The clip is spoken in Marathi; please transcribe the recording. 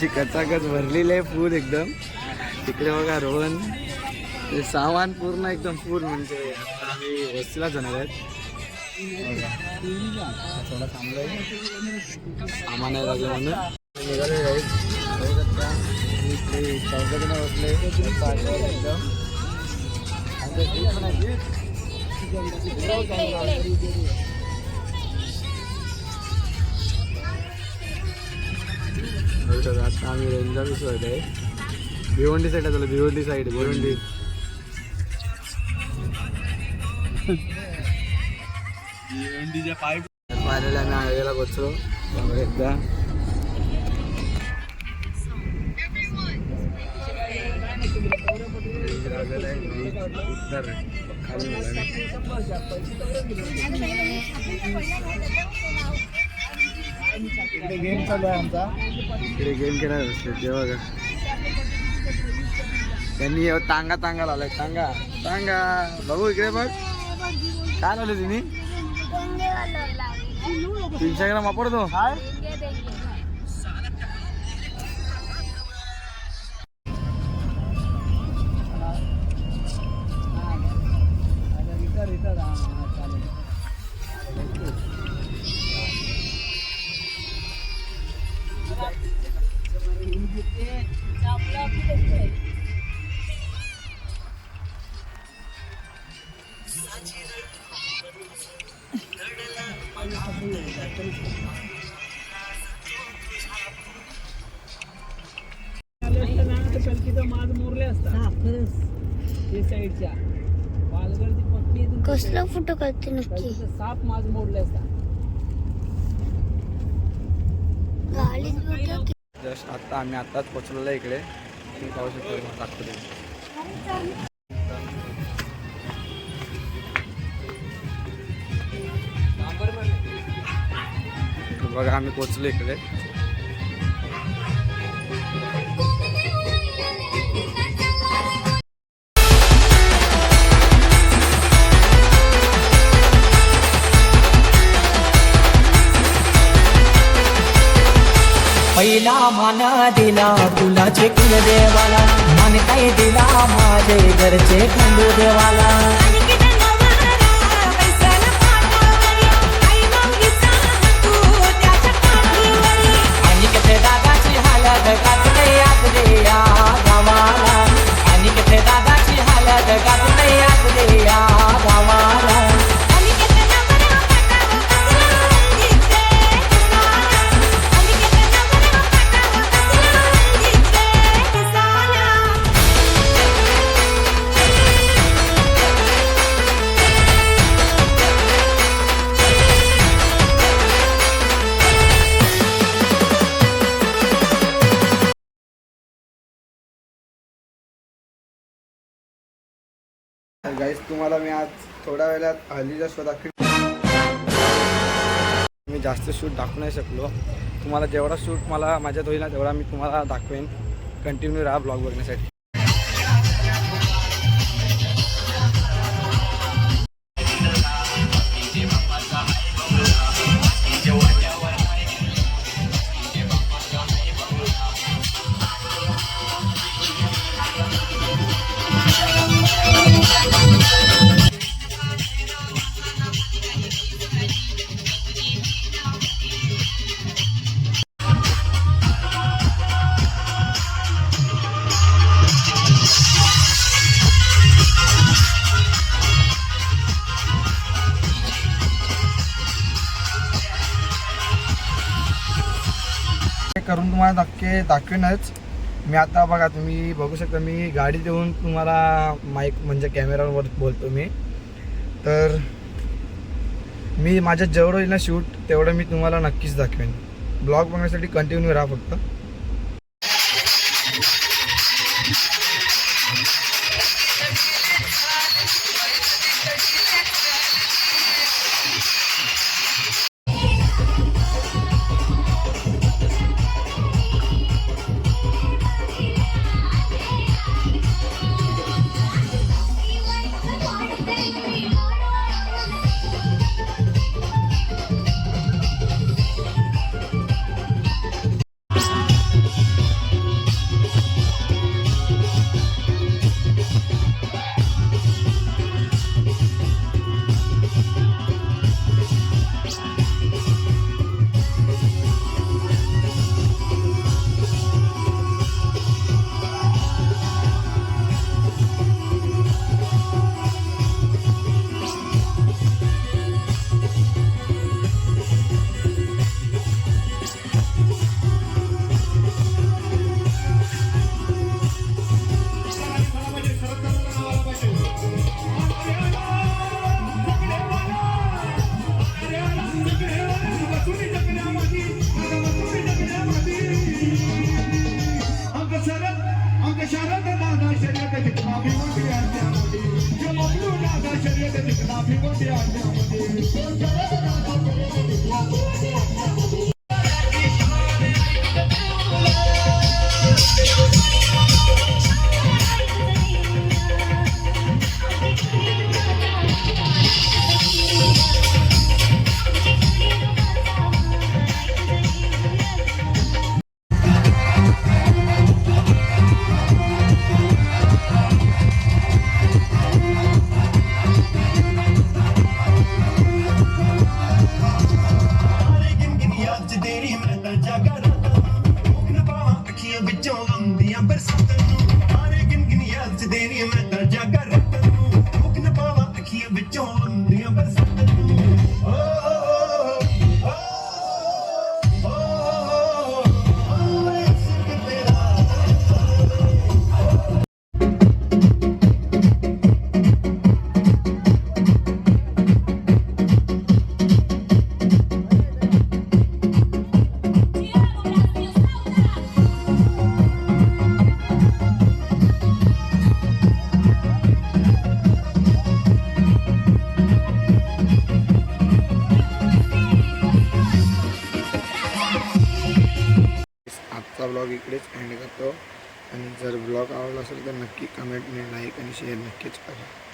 अशी कचाकच भरलेली आहे फुल एकदम. तिकडे बघा रोहन ते सामान पूर्ण एकदम फुल. म्हणजे आता आम्ही वस्तीला जाणार आहेत. थोडा थांबलोय सामान आहे लागलं म्हणून निघाले आहेत. चौघजण बसले एकदम. आता आम्ही रेंजा दिसत आहे. भिवंडी साईड झालं. भिवंडी साईड भिवंडी भिवंडीच्या पाईप पाहिलेला आम्ही हायवेला पोचलो एकदा. गेम चालू आहे आमचा. इकडे गेम खेळायला बसले ते बघा. त्यांनी टांगा टांगा लावलाय. टांगा टांगा बघू इकडे बघ काय लावले तुम्ही. 300 ग्राम वापरतो. कसला फोटो काढते नक्की. साप माझ मोडले असता. जस्ट आता आम्ही आताच पोचलेलो इकडे. तुम्ही पाहू शकता दाखवतो. बघा आम्ही पोचलो इकडे. पहिला मान दिला तुलाचे कुल देवाला. मान काय दिला माझे घरचे खंडू देवाला. आणि कथे दादाची हालत गाजले आज रे या गावाला. आणि कथे दादाची हालत गाजले आज रे या गावाला. गाईस तुम्हाला मी आज थोड्या वेळात हल्लीचा शो दाखवेन. मी जास्त शूट दाखवू नाही शकलो. तुम्हाला जेवढा शूट मला माझ्यात होईल ना तेवढा मी तुम्हाला दाखवेन. कंटिन्यू राहा ब्लॉग बघण्यासाठी. करून तुम्हाला दाखवेनच मी. आता बघा तुम्ही बघू शकता मी गाडी देऊन तुम्हाला माईक म्हणजे कॅमेरावर बोलतो मी. तर मी माझ्या जेवढं होईल ना शूट तेवढं मी तुम्हाला नक्कीच दाखवेन. ब्लॉग बघण्यासाठी कंटिन्यू राहा फक्त. आजचा ब्लॉग इकडेच एंड करतो आणि जर ब्लॉग आवडला असेल तर नक्की कमेंटने लाईक आणि शेअर नक्कीच करा.